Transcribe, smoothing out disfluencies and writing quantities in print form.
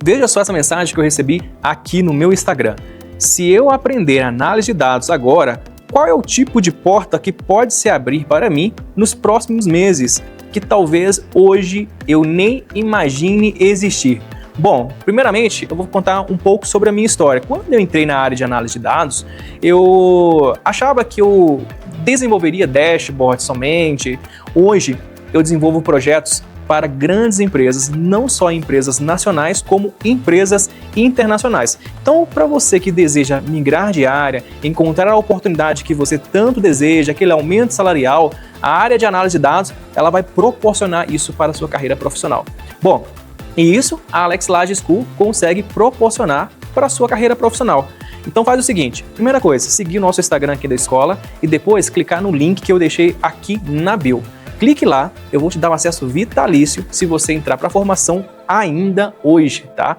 Veja só essa mensagem que eu recebi aqui no meu Instagram. Se eu aprender análise de dados agora, qual é o tipo de porta que pode se abrir para mim nos próximos meses, que talvez hoje eu nem imagine existir? Bom, primeiramente eu vou contar um pouco sobre a minha história. Quando eu entrei na área de análise de dados, eu achava que eu desenvolveria dashboard somente. Hoje eu desenvolvo projetos para grandes empresas, não só empresas nacionais, como empresas internacionais. Então, para você que deseja migrar de área, encontrar a oportunidade que você tanto deseja, aquele aumento salarial, a área de análise de dados, ela vai proporcionar isso para a sua carreira profissional. Bom, e isso a Alex Laje School consegue proporcionar para a sua carreira profissional. Então faz o seguinte, primeira coisa, seguir o nosso Instagram aqui da escola e depois clicar no link que eu deixei aqui na bio. Clique lá, eu vou te dar um acesso vitalício se você entrar para a formação ainda hoje, tá?